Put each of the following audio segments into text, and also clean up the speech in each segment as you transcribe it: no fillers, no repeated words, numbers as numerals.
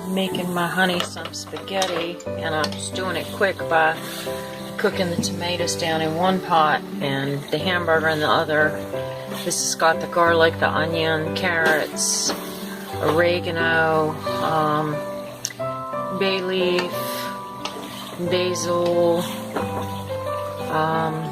making my honey some spaghetti, and I'm just doing it quick by cooking the tomatoes down in one pot and the hamburger in the other. This has got the garlic, the onion, carrots, oregano, bay leaf, basil,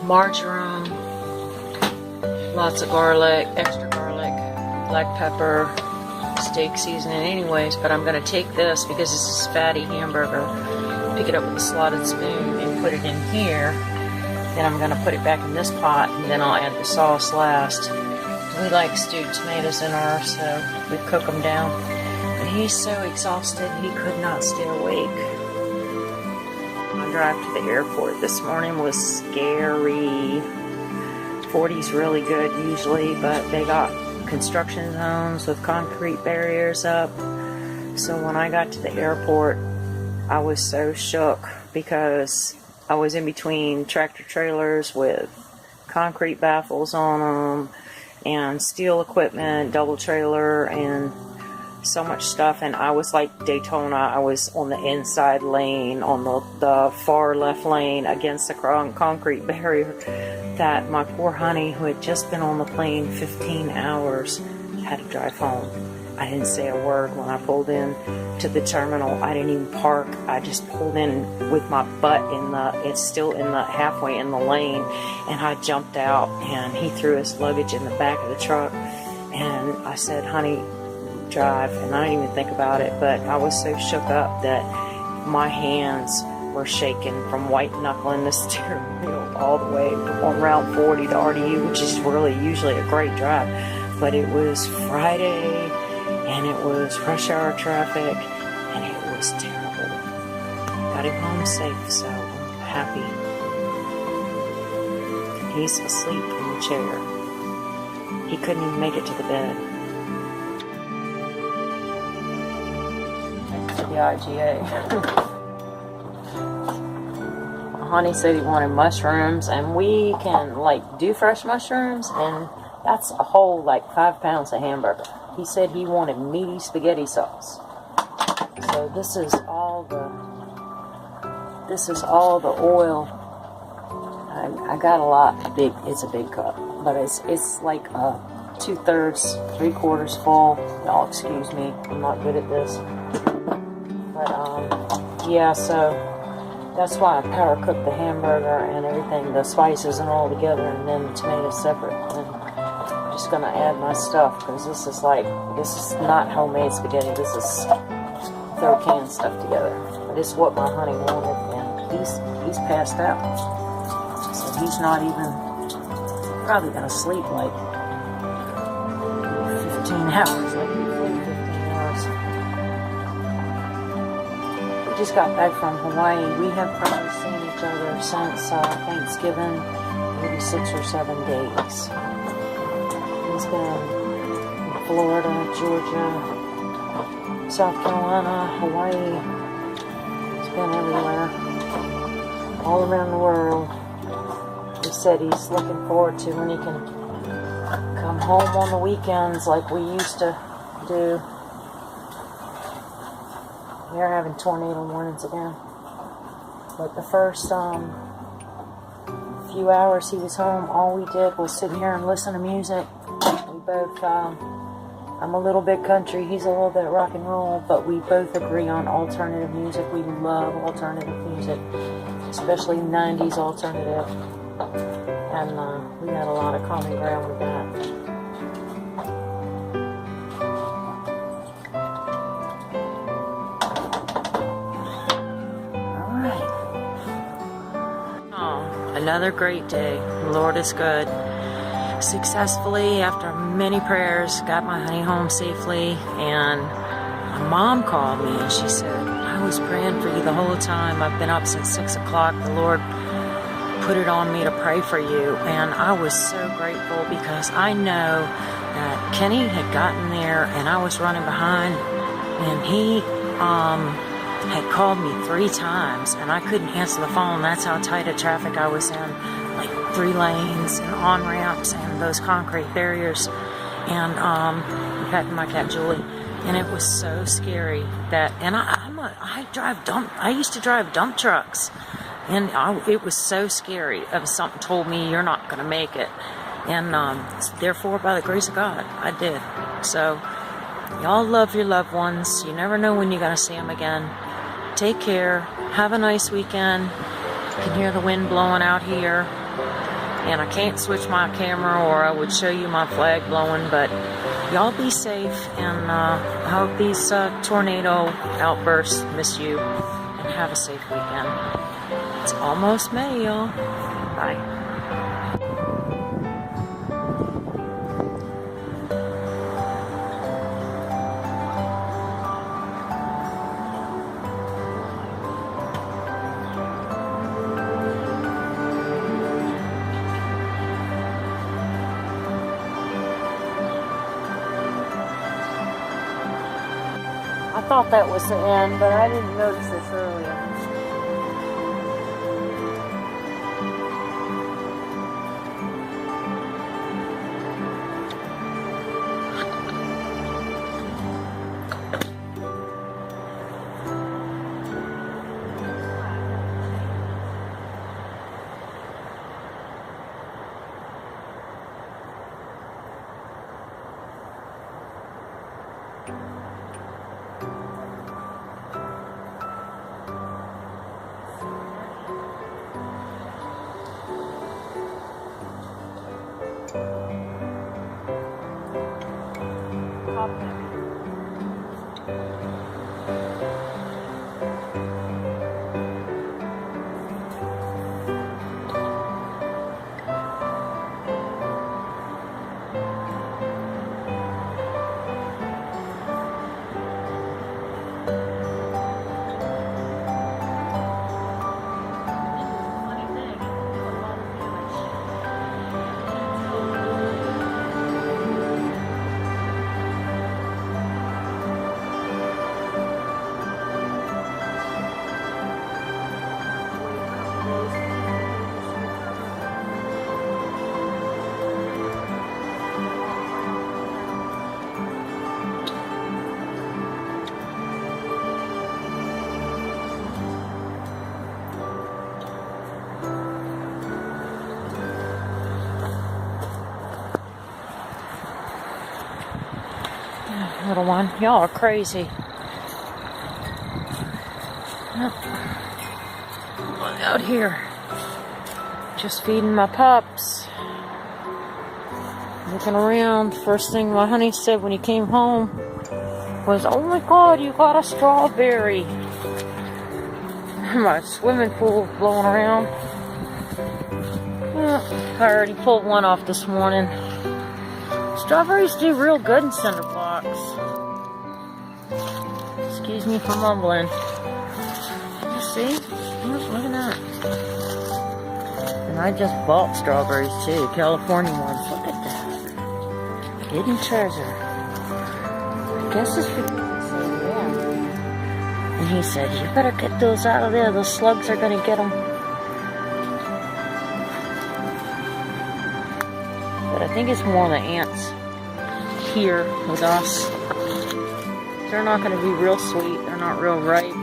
marjoram, lots of garlic, extra garlic, black pepper, steak seasoning anyways, but I'm going to take this because this is fatty hamburger, pick it up with a slotted spoon and put it in here. Then I'm going to put it back in this pot, and then I'll add the sauce last. We like stewed tomatoes in ours, so we cook them down. But he's so exhausted, he could not stay awake. My drive to the airport this morning was scary. 40's really good usually, but they got construction zones with concrete barriers up. So when I got to the airport, I was so shook because I was in between tractor trailers with concrete baffles on them and steel equipment, double trailer, and so much stuff. And I was like Daytona. I was on the inside lane, on the far left lane against the concrete barrier, that my poor honey, who had just been on the plane 15 hours, had to drive home. I didn't say a word when I pulled in to the terminal. I didn't even park. I just pulled in with my butt it's still in the halfway in the lane, and I jumped out, and he threw his luggage in the back of the truck, and I said, honey, drive, and I didn't even think about it, but I was so shook up that my hands were shaking from white knuckling the steering wheel all the way on Route 40 to RDU, which is really usually a great drive. But it was Friday, and it was rush hour traffic, and it was terrible. Got him home safe, so I'm happy. He's asleep in the chair. He couldn't even make it to the bed. To the IGA. Honey said he wanted mushrooms, and we can like do fresh mushrooms, and that's a whole like 5 pounds of hamburger. He said he wanted meaty spaghetti sauce. So this is all the oil. I got a lot big. It's a big cup, but it's like 2/3, 3/4 full. Y'all excuse me, I'm not good at this. But yeah, so that's why I power cook the hamburger and everything, the spices and all together, and then the tomatoes separate. And I'm just gonna add my stuff because this is not homemade spaghetti. This is throw canned stuff together. But it's what my honey wanted, and he's passed out, so he's not even probably gonna sleep like 15 hours, like usually 15 hours. We just got back from Hawaii. We have probably seen each other since Thanksgiving, maybe 6 or 7 days. He's been in Florida, Georgia, South Carolina, Hawaii. He's been everywhere, all around the world. He said he's looking forward to when he can come home on the weekends like we used to do. We're having tornado warnings again. But the first few hours he was home, all we did was sit here and listen to music. We both, I'm a little bit country, he's a little bit rock and roll, but we both agree on alternative music. We love alternative music, especially 90s alternative. And we had a lot of common ground with that. Another great day. The Lord is good. Successfully, after many prayers, got my honey home safely, and my mom called me and she said, I was praying for you the whole time. I've been up since 6 o'clock. The Lord put it on me to pray for you, and I was so grateful because I know that Kenny had gotten there and I was running behind, and he had called me 3 times and I couldn't answer the phone. That's how tight of traffic I was in, like 3 lanes and on-ramps and those concrete barriers. And in fact, my cat Julie And it was so scary that, and I used to drive dump trucks, and it was so scary if something told me you're not going to make it. And therefore, by the grace of God, I did. So, y'all love your loved ones. You never know when you're going to see them again. Take care. Have a nice weekend. You can hear the wind blowing out here. And I can't switch my camera or I would show you my flag blowing, but y'all be safe, and I hope these tornado outbursts miss you, and have a safe weekend. It's almost May, y'all. Bye. I thought that was the end, but I didn't notice this earlier. Little one, y'all are crazy. Out here, just feeding my pups. Looking around. First thing my honey said when he came home was, "Oh my God, you got a strawberry." My swimming pool blowing around. I already pulled one off this morning. Strawberries do real good in cinder blocks. Excuse me for mumbling. You see? Look at that. And I just bought strawberries too, California ones. Look at that. Hidden treasure. I guess it's because it's so warm. And he said, "You better get those out of there. Those slugs are going to get them." But I think it's more the ants here with us. They're not going to be real sweet. They're not real ripe.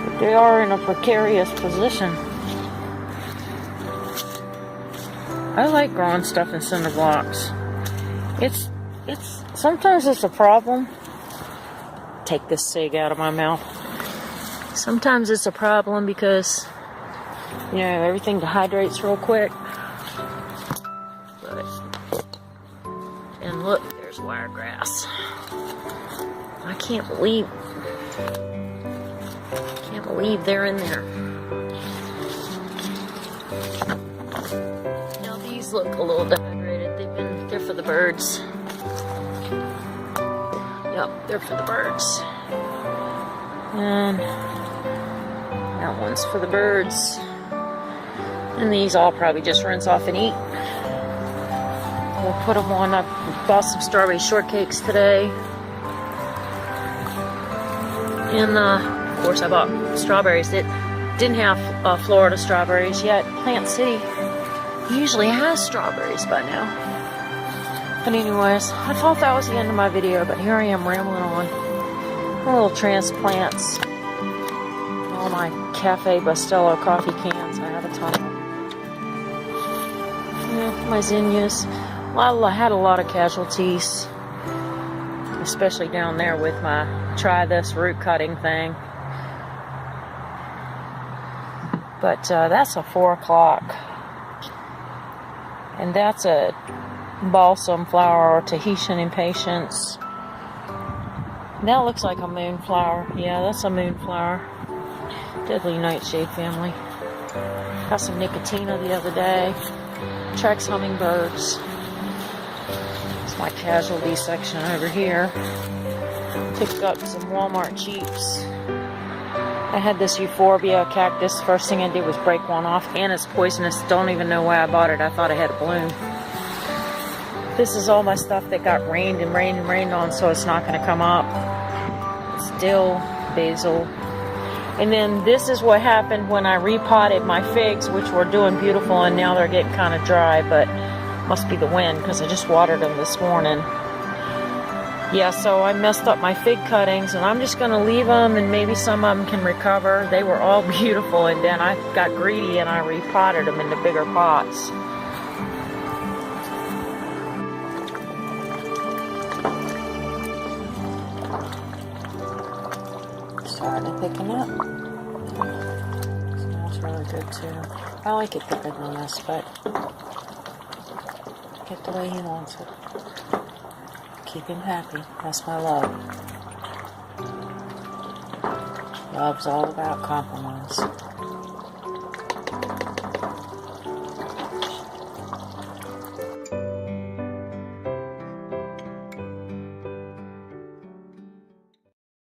But they are in a precarious position. I like growing stuff in cinder blocks. Sometimes it's a problem. Take this cig out of my mouth. Sometimes it's a problem because, you know, everything dehydrates real quick. And look, there's wiregrass. I can't believe they're in there. Now these look a little dehydrated. They're for the birds. Yep, they're for the birds. And that one's for the birds. And these I'll probably just rinse off and eat. We'll put them on. I bought some strawberry shortcakes today. And of course I bought strawberries that didn't have Florida strawberries yet. Plant City usually has strawberries by now. But anyways, I thought that was the end of my video, but here I am rambling on. My little transplants. All my Cafe Bustelo coffee cans. I have a ton of them. Yeah, my zinnias. Well, I had a lot of casualties, especially down there with my try this root cutting thing. But that's a 4 o'clock. And that's a balsam flower or Tahitian impatiens. That looks like a moonflower. Yeah, that's a moonflower. Deadly nightshade family. Got some nicotina the other day. Trex hummingbirds. It's my casualty section over here. Picked up some Walmart cheaps. I had this euphorbia cactus. First thing I did was break one off, and it's poisonous. Don't even know why I bought it. I thought I had a bloom. This is all my stuff that got rained and rained and rained on, so it's not going to come up. It's dill, basil. And then this is what happened when I repotted my figs, which were doing beautiful, and now they're getting kind of dry, but must be the wind because I just watered them this morning. Yeah, so I messed up my fig cuttings, and I'm just going to leave them, and maybe some of them can recover. They were all beautiful, and then I got greedy and I repotted them into bigger pots. Starting to thicken up. Smells really good too. I like it thicker than this, but get the way he wants it. Keep him happy. That's my love. Love's all about compromise.